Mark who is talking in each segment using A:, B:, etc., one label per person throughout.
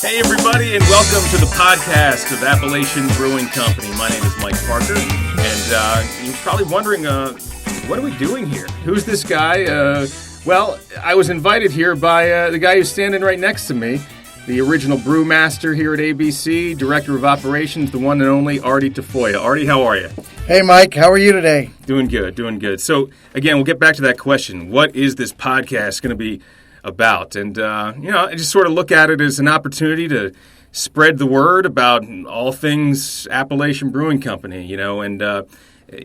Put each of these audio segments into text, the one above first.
A: Hey everybody, and welcome to the podcast of Appalachian Brewing Company. My name is Mike Parker, and you're probably wondering, what are we doing here? Who's this guy? Well, I was invited here by the guy who's standing right next to me, the original Brewmaster here at ABC, Director of Operations, the one and only Artie Tafoya. Artie, how are you?
B: Hey Mike, how are you today?
A: Doing good. So, again, we'll get back to that question. What is this podcast going to be about? And, I just sort of look at it as an opportunity to spread the word about all things Appalachian Brewing Company, and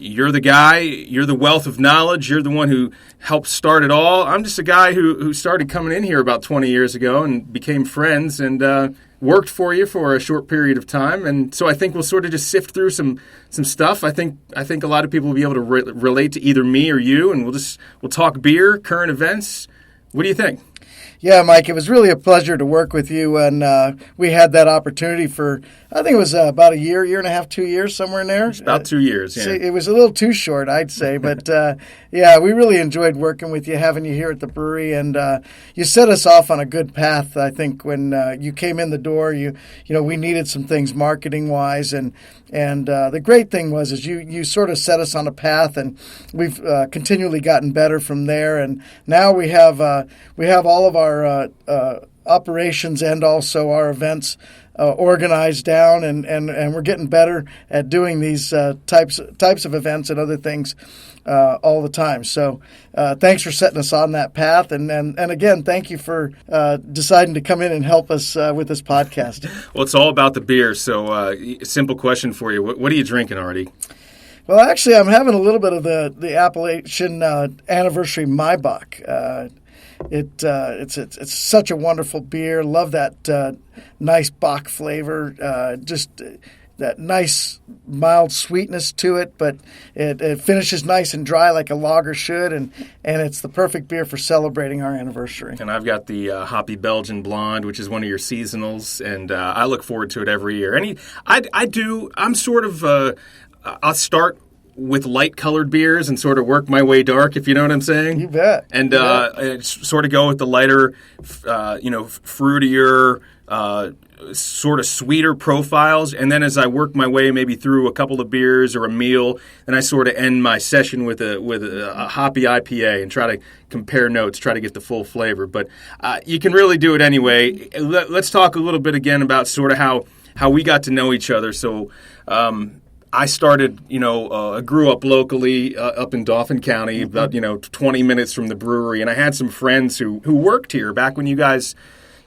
A: you're the guy, you're the wealth of knowledge, you're the one who helped start it all. I'm just a guy who started coming in here about 20 years ago and became friends and worked for you for a short period of time. And so I think we'll sort of just sift through some stuff. I think a lot of people will be able to relate to either me or you, and we'll talk beer, current events. What do you think?
B: Yeah, Mike, it was really a pleasure to work with you, and we had that opportunity for, I think it was about a year and a half, 2 years, somewhere in there.
A: It's about 2 years, yeah.
B: It was a little too short, I'd say, but yeah, we really enjoyed working with you, having you here at the brewery, and you set us off on a good path. I think when you came in the door, we needed some things marketing-wise, and the great thing was you sort of set us on a path, and we've continually gotten better from there, and now we have all of our operations and also our events organized down, and we're getting better at doing these types of events and other things all the time. So thanks for setting us on that path, and again, thank you for deciding to come in and help us with this podcast.
A: Well, it's all about the beer, so simple question for you. What are you drinking, Artie?
B: Well, actually, I'm having a little bit of the Appalachian Anniversary Maibach. It's such a wonderful beer. Love that nice Bach flavor. Just that nice mild sweetness to it, but it finishes nice and dry like a lager should, and it's the perfect beer for celebrating our anniversary. And
A: I've got the Hoppy Belgian Blonde, which is one of your seasonals, and I look forward to it every year. I'm sort of I'll start with light-colored beers and sort of work my way dark, if you know what I'm saying.
B: You bet.
A: And sort of go with the lighter, fruitier, sort of sweeter profiles. And then as I work my way maybe through a couple of beers or a meal, then I sort of end my session with a hoppy IPA and try to compare notes, try to get the full flavor. But you can really do it anyway. Let's talk a little bit again about sort of how we got to know each other. So I started, I grew up locally up in Dauphin County, about, 20 minutes from the brewery. And I had some friends who worked here back when you guys,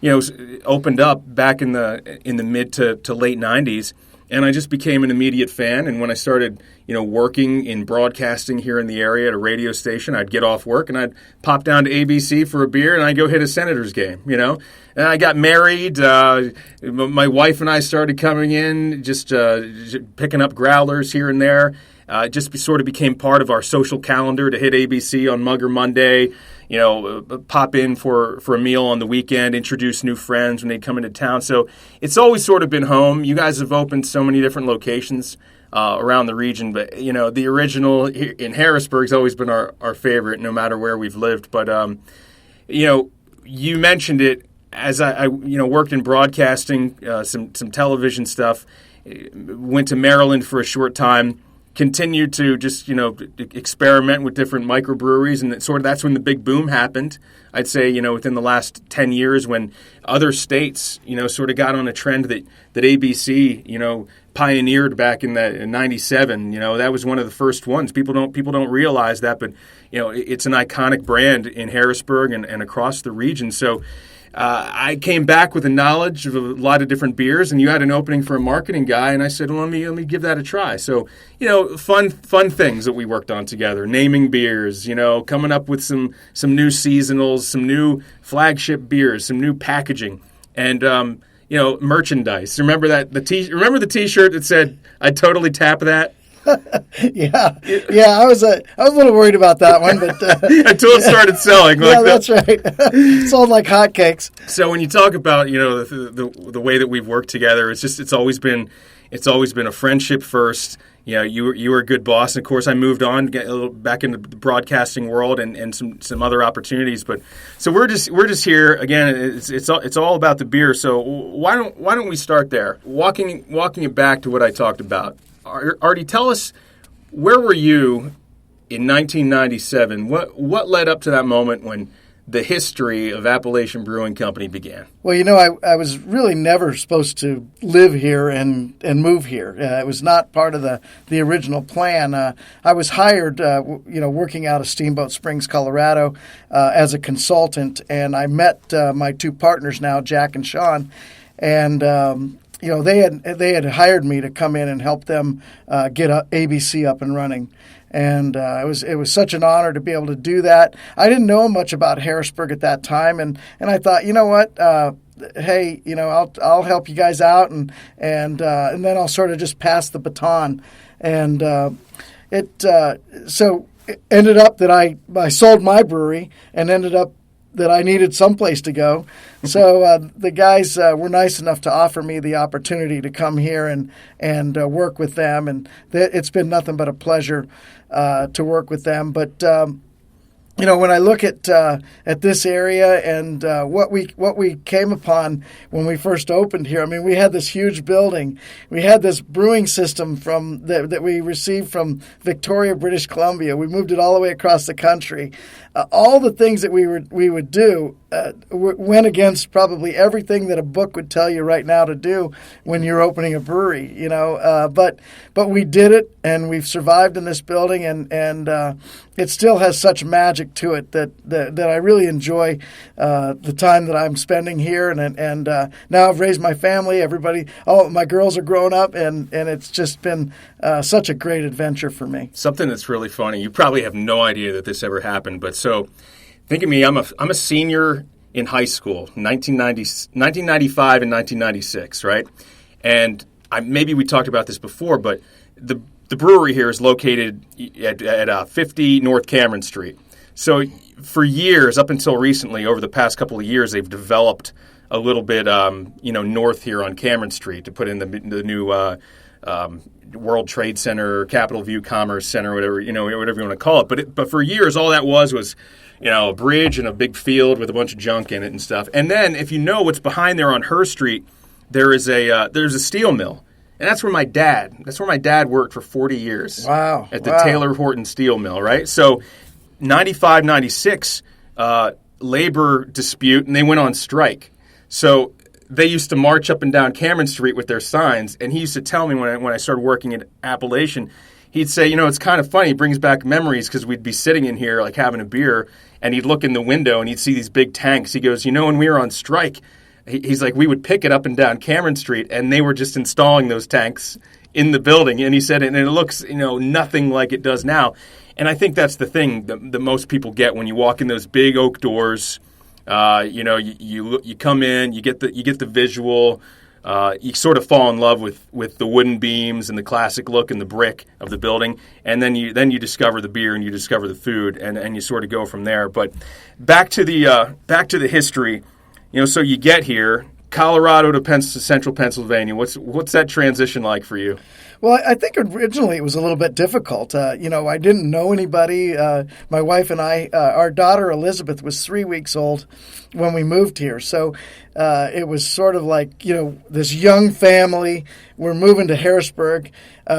A: opened up back in the mid to late 90s. And I just became an immediate fan. And when I started, working in broadcasting here in the area at a radio station, I'd get off work and I'd pop down to ABC for a beer and I'd go hit a Senators game, And I got married. My wife and I started coming in, just picking up growlers here and there. Just sort of became part of our social calendar to hit ABC on Mugger Monday, pop in for a meal on the weekend, introduce new friends when they come into town. So it's always sort of been home. You guys have opened so many different locations around the region, but, the original in Harrisburg has always been our favorite, no matter where we've lived. But, you mentioned it. As I worked in broadcasting, some television stuff, went to Maryland for a short time, continued to just, experiment with different microbreweries, and that's when the big boom happened. I'd say, within the last 10 years when other states, sort of got on a trend that ABC, pioneered back in 97. That was one of the first ones. People don't realize that, but, it's an iconic brand in Harrisburg and across the region. So I came back with a knowledge of a lot of different beers, and you had an opening for a marketing guy, and I said, well, let me give that a try. So, fun things that we worked on together, naming beers, coming up with some new seasonals, some new flagship beers, some new packaging, and merchandise. Remember remember the T-shirt that said, "I'd totally tap that"?
B: Yeah. I was a little worried about that one, but
A: until it started selling.
B: Yeah, that's right. Sold like hotcakes.
A: So when you talk about the way that we've worked together, it's always been a friendship first. you were a good boss. And of course, I moved on, get a little back into the broadcasting world and some other opportunities. But so we're just here again. It's all about the beer. So why don't we start there? Walking it back to what I talked about. Artie, tell us, where were you in 1997? What led up to that moment when the history of Appalachian Brewing Company began?
B: Well, I was really never supposed to live here and move here. It was not part of the original plan. I was hired, working out of Steamboat Springs, Colorado, as a consultant, and I met my two partners now, Jack and Sean, and they had hired me to come in and help them get ABC up and running. And it was such an honor to be able to do that. I didn't know much about Harrisburg at that time, and I thought, you know what, hey, I'll help you guys out, and then I'll sort of just pass the baton. And so it ended up that I sold my brewery, and ended up that I needed someplace to go. So the guys were nice enough to offer me the opportunity to come here and work with them, and it's been nothing but a pleasure to work with them. But when I look at this area and what we came upon when we first opened here, I mean, we had this huge building. We had this brewing system that we received from Victoria, British Columbia. We moved it all the way across the country. All the things that we would do went against probably everything that a book would tell you right now to do when you're opening a brewery. But we did it, and we've survived in this building, and it still has such magic to it that I really enjoy the time that I'm spending here. And now I've raised my family. All my girls are grown up, and it's just been such a great adventure for me.
A: Something that's really funny. You probably have no idea that this ever happened, but so think of me. I'm a senior in high school, 1995 and 1996, right? And maybe we talked about this before, but the brewery here is located at 50 North Cameron Street. So for years, up until recently, over the past couple of years, they've developed a little bit, north here on Cameron Street to put in the new World Trade Center, Capital View Commerce Center, whatever you want to call it. But for years, all that was a bridge and a big field with a bunch of junk in it and stuff. And then, if you know what's behind there on Her Street, there's a steel mill. And that's where my dad worked for 40 years.
B: Wow.
A: At the Taylor Horton Steel Mill, right? So 95, 96, labor dispute, and they went on strike. So they used to march up and down Cameron Street with their signs, and he used to tell me when I started working at Appalachian, he'd say, it's kind of funny, it brings back memories, because we'd be sitting in here like having a beer, and he'd look in the window and he'd see these big tanks. He goes, when we were on strike, he's like, we would pick it up and down Cameron Street, and they were just installing those tanks in the building. And he said, and it looks, nothing like it does now. And I think that's the thing that most people get when you walk in those big oak doors. You come in, you get the visual. You sort of fall in love with the wooden beams and the classic look and the brick of the building, and then you discover the beer and you discover the food, and you sort of go from there. But back to the history. So you get here, Colorado to central Pennsylvania. What's that transition like for you?
B: Well, I think originally it was a little bit difficult. I didn't know anybody. My wife and I, our daughter Elizabeth was 3 weeks old when we moved here. So it was sort of like, this young family. We're moving to Harrisburg.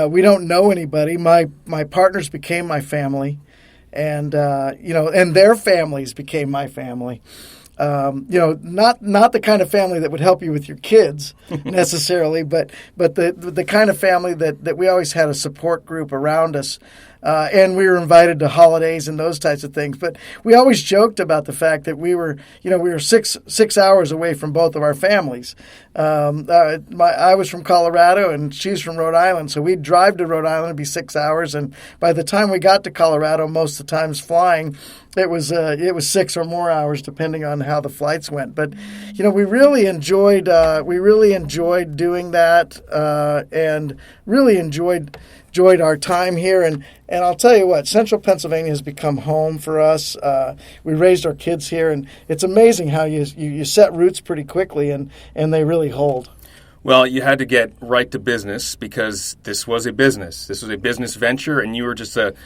B: We don't know anybody. My partners became my family, and their families became my family. Not the kind of family that would help you with your kids necessarily, but the kind of family that we always had a support group around us. And we were invited to holidays and those types of things. But we always joked about the fact that we were 6 hours away from both of our families. I was from Colorado and she's from Rhode Island, so we'd drive to Rhode Island. It'd be 6 hours, and by the time we got to Colorado, most of the times flying, it was 6 or more hours, depending on how the flights went. But we really enjoyed doing that, and really enjoyed our time here. And I'll tell you what, Central Pennsylvania has become home for us. We raised our kids here, and it's amazing how you set roots pretty quickly, and they really hold.
A: Well, you had to get right to business because this was a business. This was a business venture, and you were just an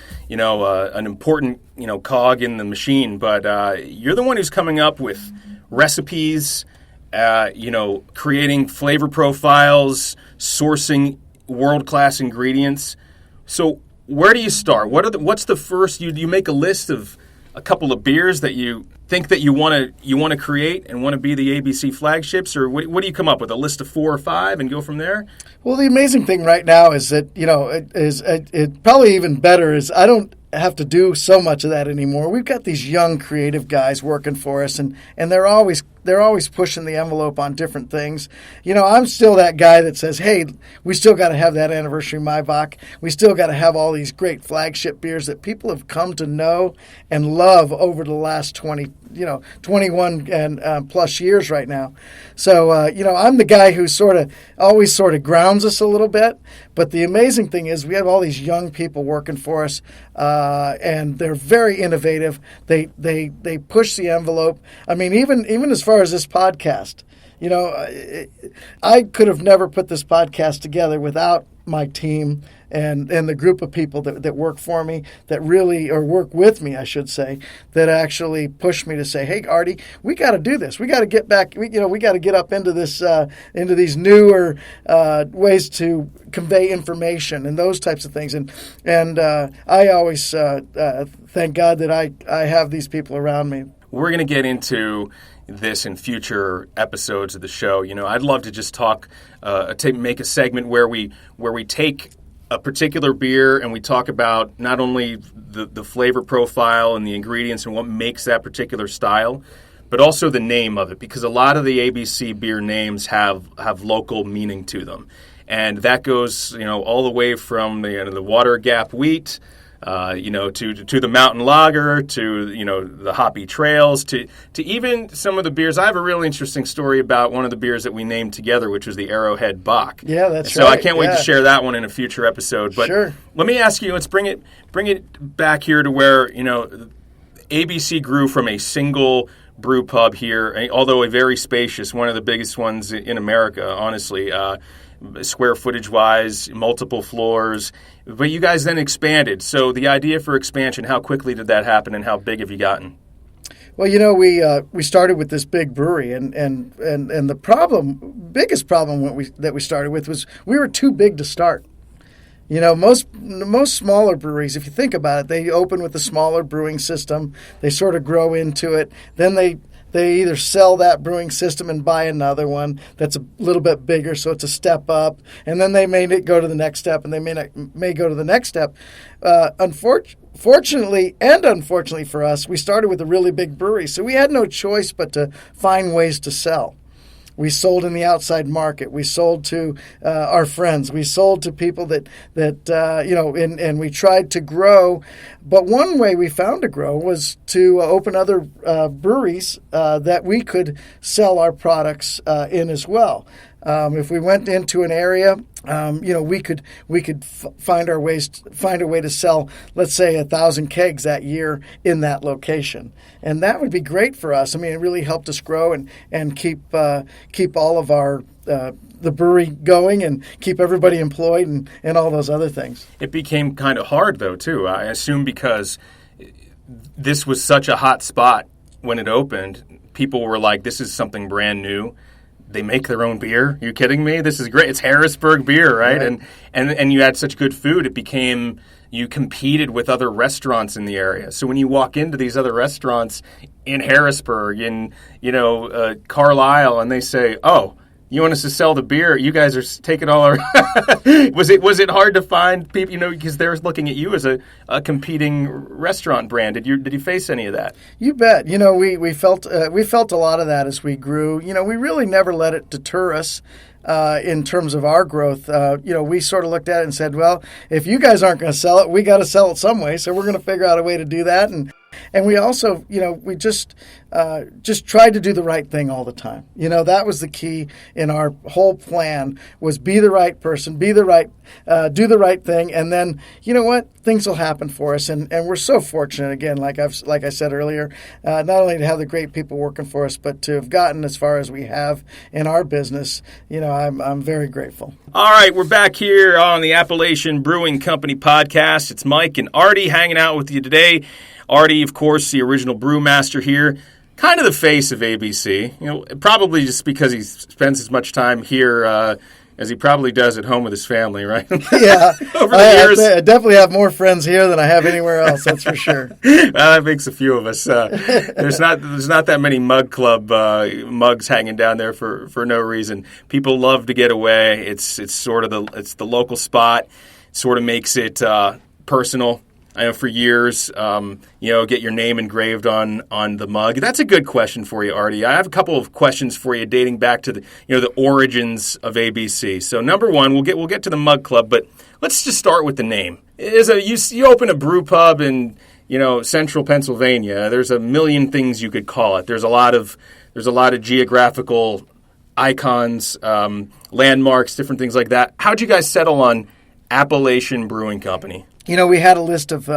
A: important cog in the machine. But you're the one who's coming up with recipes, creating flavor profiles, sourcing world-class ingredients. So where do you start? What's the first? You make a list of a couple of beers that you think that you want to create and want to be the ABC flagships, or what do you come up with? A list of 4 or 5 and go from there?
B: Well, the amazing thing right now is that it probably even better is I don't have to do so much of that anymore. We've got these young creative guys working for us, and they're always pushing the envelope on different things. I'm still that guy that says, hey, we still got to have that anniversary Maibach. We still got to have all these great flagship beers that people have come to know and love over the last 21 and plus years right now. So, I'm the guy who always grounds us a little bit. But the amazing thing is we have all these young people working for us, and they're very innovative. They push the envelope. I mean, even as far as this podcast, I could have never put this podcast together without my team and the group of people that work for me, that really, or work with me, I should say, that actually push me to say, hey, Artie, we got to do this. We got to get back. We got to get up into this, into these newer ways to convey information and those types of things. And I always thank God that I have these people around me.
A: We're going to get into this in future episodes of the show. I'd love to just make a segment where we take a particular beer and we talk about not only the flavor profile and the ingredients and what makes that particular style, but also the name of it, because a lot of the ABC beer names have local meaning to them. And that goes, all the way from the Water Gap Wheat, to the Mountain Lager, to the Hoppy Trails, to even some of the beers. I have a really interesting story about one of the beers that we named together, which was the Arrowhead Bock.
B: Yeah, that's
A: right.
B: So
A: I can't wait to share that one in a future episode. But
B: sure.
A: Let me ask you. Let's bring it back here to where ABC grew from a single brew pub here, although a very spacious, one of the biggest ones in America, honestly. Square footage-wise, multiple floors. But you guys then expanded. So the idea for expansion, how quickly did that happen, and how big have you gotten?
B: Well, we started with this big brewery, and the biggest problem that we started with was we were too big to start. Most smaller breweries, if you think about it, they open with a smaller brewing system. They sort of grow into it. Then they either sell that brewing system and buy another one that's a little bit bigger, so it's a step up, and then they may go to the next step, and they may go to the next step. Fortunately and unfortunately for us, we started with a really big brewery, so we had no choice but to find ways to sell. We sold in the outside market. We sold to our friends. We sold to people that and we tried to grow. But one way we found to grow was to open other breweries that we could sell our products in as well. If we went into an area, we could find a way to sell, let's say, 1,000 kegs that year in that location, and that would be great for us. I mean, it really helped us grow and keep all of our the brewery going and keep everybody employed and all those other things.
A: It became kind of hard though too. I assume because this was such a hot spot when it opened. People were like, "This is something brand new." They make their own beer. Are you kidding me? This is great. It's Harrisburg beer, right? And you had such good food. It became, you competed with other restaurants in the area. So when you walk into these other restaurants in Harrisburg, in Carlisle, and they say, "Oh, you want us to sell the beer? You guys are taking all our." Was it hard to find people? Because they're looking at you as a competing restaurant brand. Did you face any of that?
B: You bet. We felt a lot of that as we grew. We really never let it deter us. In terms of our growth, we sort of looked at it and said, well, if you guys aren't going to sell it, we got to sell it some way. So we're going to figure out a way to do that. and we also, we just tried to do the right thing all the time. That was the key in our whole plan, was be the right person, do the right thing, and then you know what, things will happen for us. And we're so fortunate, again, like I said earlier, not only to have the great people working for us, but to have gotten as far as we have in our business. I'm very grateful.
A: All right, we're back here on the Appalachian Brewing Company podcast. It's Mike and Artie hanging out with you today. Artie, of course, the original brewmaster here, kind of the face of ABC. Probably just because he spends as much time here as he probably does at home with his family, right?
B: Yeah.
A: Over the years.
B: I definitely have more friends here than I have anywhere else, that's for sure.
A: That makes a few of us. There's not that many mug club mugs hanging down there for no reason. People love to get away. It's sort of the local spot. It sort of makes it personal. I know for years, get your name engraved on the mug. That's a good question for you, Artie. I have a couple of questions for you dating back to the origins of ABC. So number one, we'll get to the mug club, but let's just start with the name. You open a brew pub in central Pennsylvania. There's a million things you could call it. There's a lot of geographical icons, landmarks, different things like that. How'd you guys settle on Appalachian Brewing Company?
B: We had a list of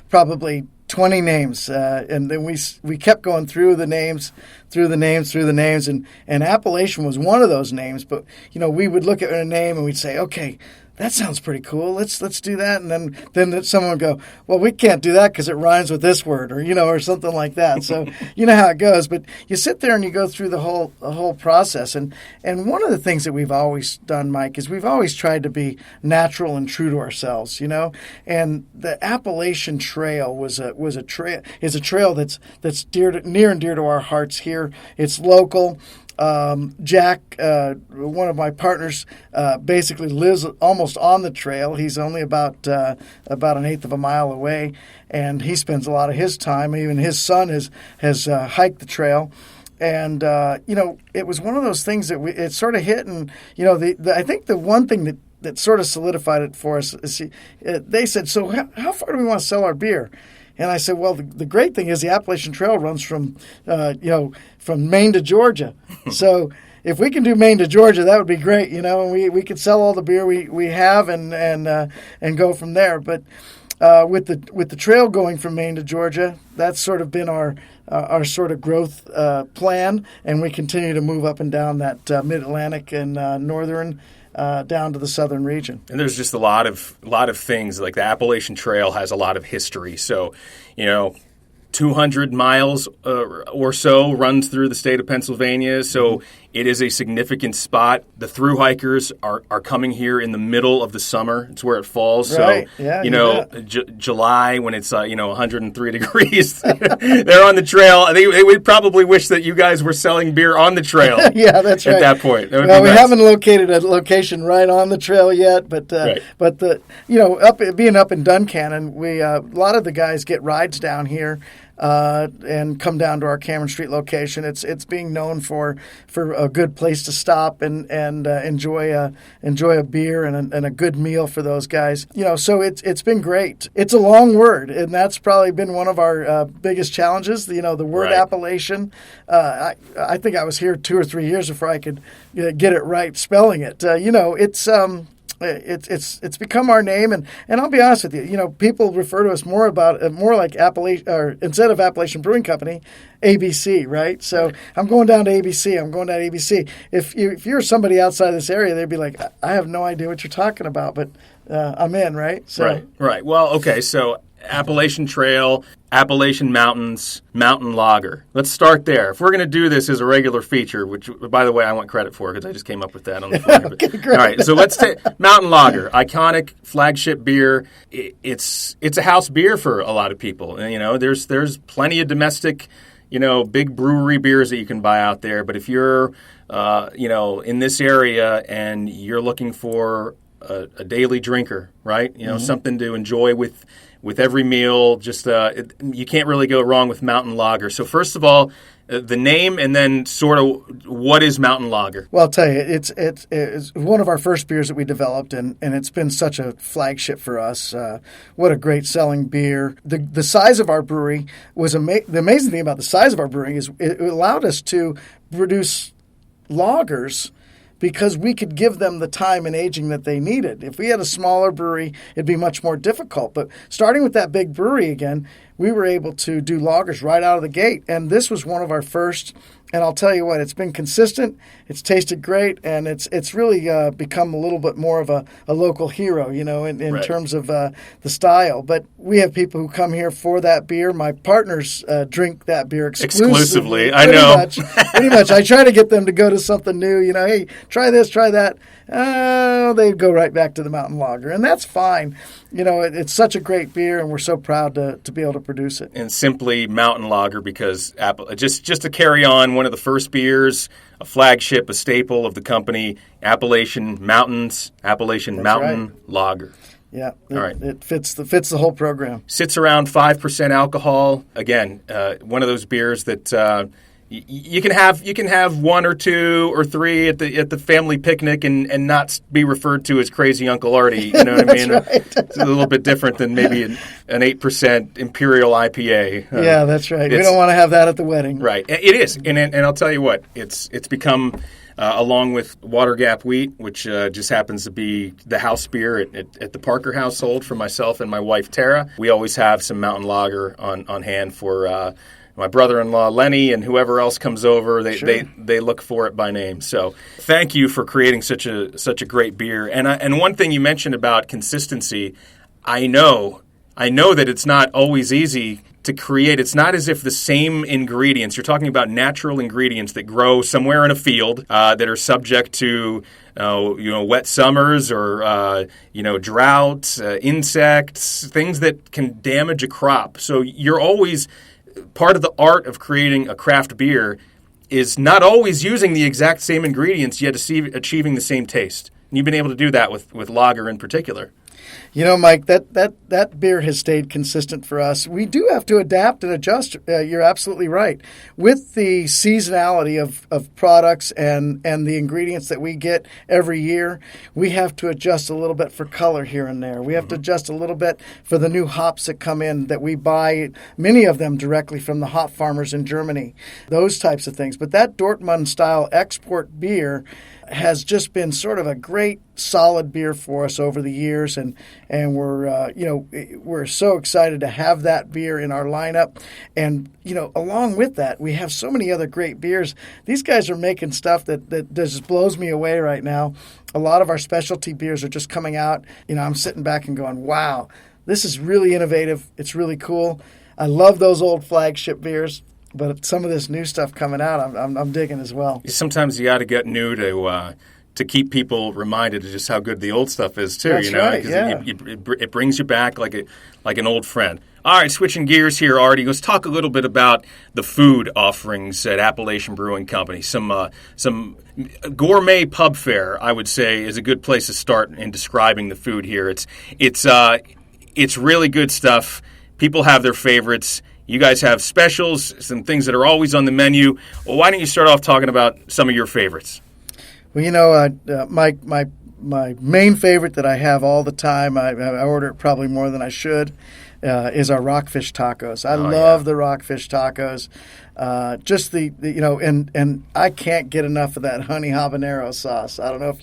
B: probably 20 names, and then we kept going through the names, and Appalachian was one of those names. But we would look at a name and we'd say, okay, that sounds pretty cool. Let's do that. And then someone would go, well, we can't do that because it rhymes with this word, or something like that. So you know how it goes. But you sit there and you go through the whole process. And one of the things that we've always done, Mike, is we've always tried to be natural and true to ourselves. And the Appalachian Trail is a trail that's near and dear to our hearts here. It's local. Jack, one of my partners, basically lives almost on the trail. He's only about an eighth of a mile away, and he spends a lot of his time. Even his son has hiked the trail, and it was one of those things that it sort of hit. And I think the one thing that sort of solidified it for us is they said, "So how far do we want to sell our beer?" And I said, well, the great thing is the Appalachian Trail runs from Maine to Georgia. So if we can do Maine to Georgia, that would be great, and we could sell all the beer we have and go from there. But with the trail going from Maine to Georgia, that's sort of been our sort of growth plan, and we continue to move up and down that Mid-Atlantic and northern down to the southern region.
A: And there's just a lot of things. Like the Appalachian Trail has a lot of history. So, 200 miles or so runs through the state of Pennsylvania. So it is a significant spot. The through hikers are coming here in the middle of the summer. It's where it falls.
B: Right.
A: So,
B: Yeah,
A: July when it's 103 degrees, they're on the trail. They would probably wish that you guys were selling beer on the trail.
B: Yeah, that's right.
A: At that point. That
B: we haven't located a location right on the trail yet, but
A: right.
B: But being up in Duncannon, we a lot of the guys get rides down here. And come down to our Cameron Street location. It's being known for a good place to stop and enjoy a beer and a good meal for those guys. So it's been great. It's a long word, and that's probably been one of our biggest challenges. The word
A: right.
B: Appalachian. I think I was here 2 or 3 years before I could get it right spelling it. It's become our name, and I'll be honest with you. People refer to us more like Appalachian, or instead of Appalachian Brewing Company, ABC, right? So right. I'm going down to ABC. If you're somebody outside this area, they'd be like, I have no idea what you're talking about, but I'm in, right? So
A: right. Well, okay, so Appalachian Trail, Appalachian Mountains, Mountain Lager. Let's start there. If we're going to do this as a regular feature, which, by the way, I want credit for because I just came up with that on the fly.
B: Okay, great.
A: All right, so let's take Mountain Lager, iconic flagship beer. It's a house beer for a lot of people. And, there's plenty of domestic, big brewery beers that you can buy out there. But if you're, in this area and you're looking for a daily drinker, right? Mm-hmm. Something to enjoy with every meal. Just you can't really go wrong with Mountain Lager. So first of all, the name, and then sort of what is Mountain Lager?
B: Well, I'll tell you, it's one of our first beers that we developed, and it's been such a flagship for us. What a great selling beer. The size of our brewery was the amazing thing about the size of our brewery is it allowed us to produce lagers because we could give them the time and aging that they needed. If we had a smaller brewery, it'd be much more difficult. But starting with that big brewery again, we were able to do lagers right out of the gate. And this was one of our first. And I'll tell you what, it's been consistent, it's tasted great, and it's really become a little bit more of a local hero, in right. terms of the style. But we have people who come here for that beer. My partners drink that beer exclusively.
A: I know.
B: Pretty much. I try to get them to go to something new. Hey, try this, try that. They go right back to the Mountain Lager, and that's fine. It's such a great beer, and we're so proud to be able to produce it.
A: And simply Mountain Lager because just to carry on, one of the first beers, a flagship, a staple of the company, Appalachian Mountain right. Lager.
B: Yeah,
A: all right.
B: It fits the whole program.
A: Sits around 5% alcohol. Again, one of those beers that you can have one or two or three at the family picnic and not be referred to as crazy Uncle Artie. You know what I mean?
B: Right.
A: It's a little bit different than maybe an 8% Imperial IPA.
B: Yeah, that's right. We don't want to have that at the wedding.
A: Right. It is, and I'll tell you what, it's become. Along with Water Gap Wheat, which just happens to be the house beer at the Parker household for myself and my wife Tara. We always have some Mountain Lager on hand for my brother-in-law Lenny and whoever else comes over. They look for it by name. So thank you for creating such a great beer. And one thing you mentioned about consistency, I know that it's not always easy to create. It's not as if the same ingredients, you're talking about natural ingredients that grow somewhere in a field that are subject to wet summers or droughts, insects, things that can damage a crop. So you're always part of the art of creating a craft beer is not always using the exact same ingredients yet achieving the same taste. And you've been able to do that with lager in particular.
B: Mike, that beer has stayed consistent for us. We do have to adapt and adjust. You're absolutely right. With the seasonality of products and the ingredients that we get every year, we have to adjust a little bit for color here and there. We have to adjust a little bit for the new hops that come in that we buy, many of them directly from the hop farmers in Germany, those types of things. But that Dortmund-style export beer has just been sort of a great solid beer for us over the years, and we're so excited to have that beer in our lineup. And along with that, we have so many other great beers. These guys are making stuff that just blows me away right now. A lot of our specialty beers are just coming out. I'm sitting back and going, wow, this is really innovative. It's really cool. I love those old flagship beers. But some of this new stuff coming out, I'm digging as well.
A: Sometimes you got to get new to keep people reminded of just how good the old stuff is too.
B: That's right, yeah.
A: It brings you back like an old friend. All right, switching gears here, Artie. Let's talk a little bit about the food offerings at Appalachian Brewing Company. Some gourmet pub fare, I would say, is a good place to start in describing the food here. It's really good stuff. People have their favorites. You guys have specials, some things that are always on the menu. Well, why don't you start off talking about some of your favorites?
B: Well, my main favorite that I have all the time, I order it probably more than I should, is our rockfish tacos. I love the rockfish tacos. Just and I can't get enough of that honey habanero sauce. I don't know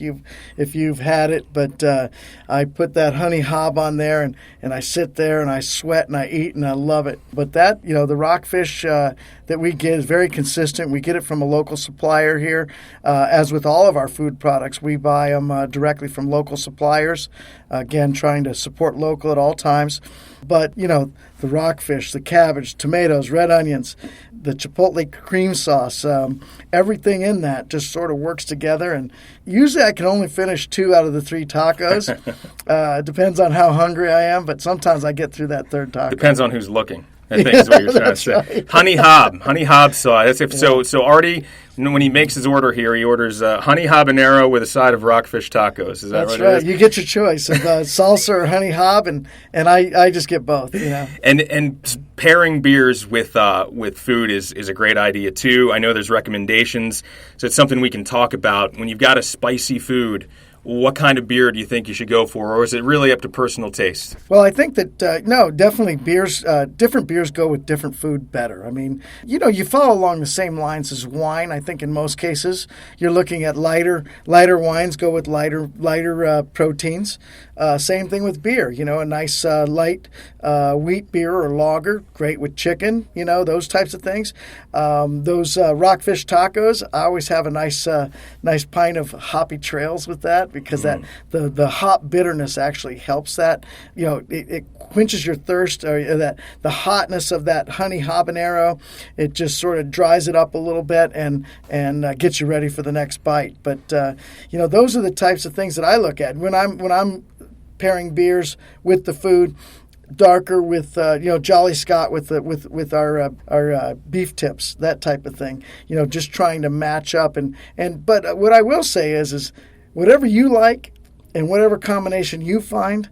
B: if you've had it, but I put that honey hab on there and I sit there and I sweat and I eat and I love it. But that, the rockfish that we get is very consistent. We get it from a local supplier here. As with all of our food products, we buy them directly from local suppliers. Again, trying to support local at all times. But, the rockfish, the cabbage, tomatoes, red onions, the chipotle cream sauce, everything in that just sort of works together. And usually I can only finish 2 out of the 3 tacos. It depends on how hungry I am, but sometimes I get through that third taco.
A: Depends on who's looking. I think is what you're trying to say.
B: Right.
A: Honey Hob sauce. So Artie, when he makes his order here, he orders honey habanero with a side of rockfish tacos. Is that
B: That's
A: what it
B: right.
A: is?
B: You get your choice of salsa or honey hob, and I just get both.
A: And pairing beers with food is a great idea too. I know there's recommendations, so it's something we can talk about. When you've got a spicy food, what kind of beer do you think you should go for, or is it really up to personal taste?
B: Well, I think that, no, definitely beers, different beers go with different food better. I mean, you follow along the same lines as wine. I think in most cases, you're looking at lighter wines go with lighter proteins. Same thing with beer, a nice light wheat beer or lager, great with chicken, those types of things. Those rockfish tacos, I always have a nice pint of Hoppy Trails with that, because that the hop bitterness actually helps that. It quenches your thirst, or that the hotness of that honey habanero. It just sort of dries it up a little bit and gets you ready for the next bite. But those are the types of things that I look at when I'm pairing beers with the food. Darker with Jolly Scott with our beef tips, that type of thing. Just trying to match up but what I will say is whatever you like and whatever combination you find,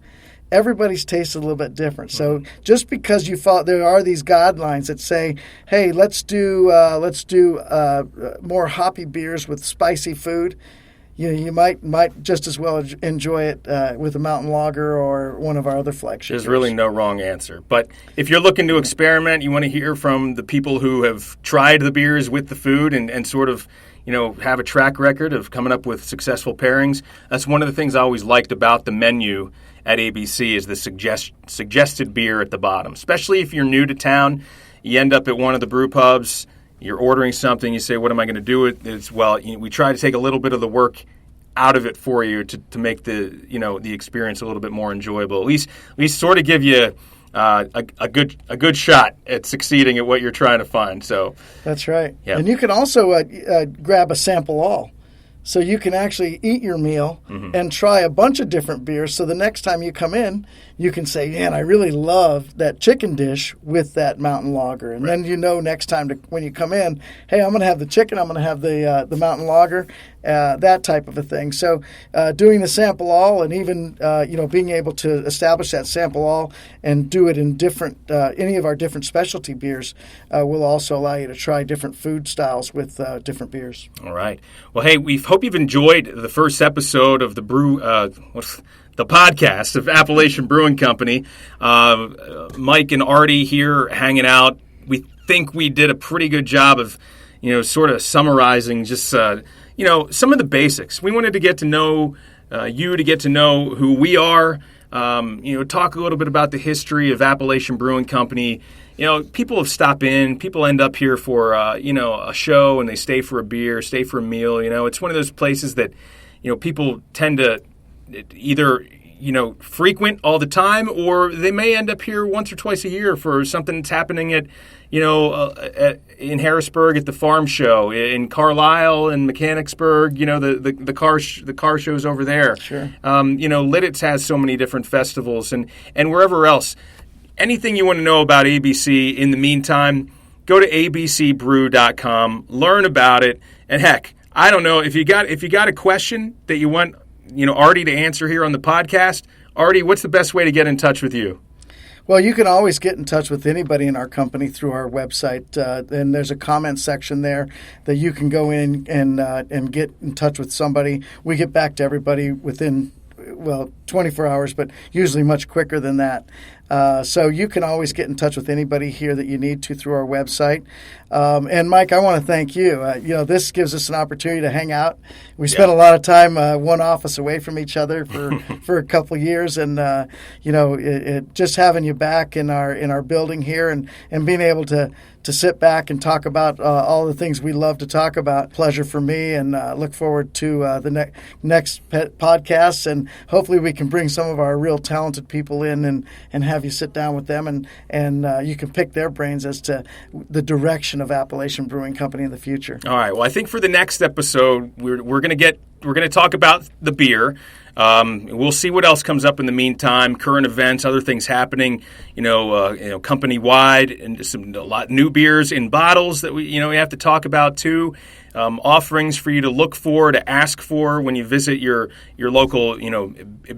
B: everybody's taste is a little bit different. So just because there are these guidelines that say, hey, let's do more hoppy beers with spicy food. You might just as well enjoy it with a mountain lager or one of our other flagship
A: There's
B: beers.
A: really no wrong answer. But if you're looking to experiment, you want to hear from the people who have tried the beers with the food and sort of have a track record of coming up with successful pairings. That's one of the things I always liked about the menu at ABC is the suggested beer at the bottom. Especially if you're new to town, you end up at one of the brew pubs, you're ordering something, you say, what am I going to do with it? We try to take a little bit of the work out of it for you to make the experience a little bit more enjoyable. At least sort of give you a good shot at succeeding at what you're trying to find. So
B: that's right.
A: Yeah.
B: And you can also grab a sample all. So you can actually eat your meal and try a bunch of different beers. So the next time you come in, you can say, man, I really love that chicken dish with that mountain lager. And then next time when you come in, hey, I'm going to have the chicken, I'm going to have the mountain lager, that type of a thing. So doing the sample all and even, being able to establish that sample all and do it in any of our different specialty beers will also allow you to try different food styles with different beers.
A: All right. Well, hey, we hope you've enjoyed the first episode of the podcast of Appalachian Brewing Company. Mike and Artie here hanging out. We think we did a pretty good job of, sort of summarizing just, some of the basics. We wanted to get to know you, to get to know who we are, talk a little bit about the history of Appalachian Brewing Company. People have stopped in. People end up here for, a show, and they stay for a beer, stay for a meal. It's one of those places that, people tend to either, frequent all the time, or they may end up here once or twice a year for something that's happening at, in Harrisburg at the farm show, in Carlisle and Mechanicsburg, the car shows over there.
B: Sure.
A: Lidditz has so many different festivals and wherever else. Anything you want to know about ABC in the meantime, go to abcbrew.com, learn about it, and heck, I don't know, if you got a question that you want, Artie to answer here on the podcast, Artie, what's the best way to get in touch with you?
B: Well, you can always get in touch with anybody in our company through our website, and there's a comment section there that you can go in and get in touch with somebody. We get back to everybody within 24 hours, but usually much quicker than that. So you can always get in touch with anybody here that you need to through our website. And Mike, I want to thank you. This gives us an opportunity to hang out. We spent a lot of time one office away from each other for a couple of years, and just having you back in our building here and being able to sit back and talk about all the things we love to talk about. Pleasure for me, and look forward to the next podcasts, and hopefully we can bring some of our real talented people in and have you sit down with them and you can pick their brains as to the direction of Appalachian Brewing Company in the future.
A: All right. Well, I think for the next episode, we're going to talk about the beer. We'll see what else comes up in the meantime. Current events, other things happening, company wide, and a lot new beers in bottles that we have to talk about too. Offerings for you to look for, to ask for when you visit your local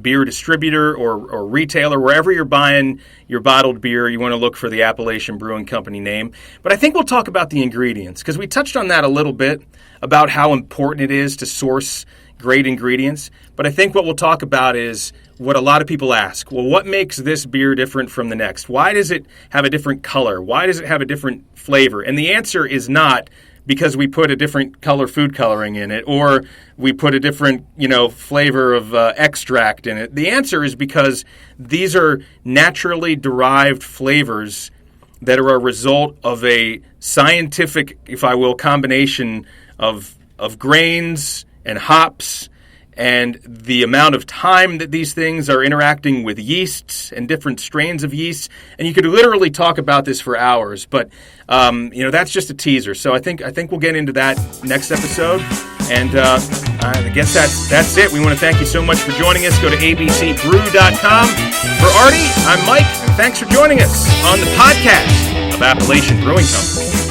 A: beer distributor or retailer, wherever you're buying your bottled beer. You want to look for the Appalachian Brewing Company name. But I think we'll talk about the ingredients, because we touched on that a little bit about how important it is to source great ingredients. But I think what we'll talk about is what a lot of people ask. Well, what makes this beer different from the next? Why does it have a different color? Why does it have a different flavor? And the answer is not because we put a different color food coloring in it, or we put a different, flavor of extract in it. The answer is because these are naturally derived flavors that are a result of a scientific, if I will, combination of grains and hops, and the amount of time that these things are interacting with yeasts and different strains of yeast. And you could literally talk about this for hours, but that's just a teaser. So I think we'll get into that next episode. And I guess that's it. We want to thank you so much for joining us. Go to abcbrew.com. For Artie, I'm Mike, and thanks for joining us on the podcast of Appalachian Brewing Company.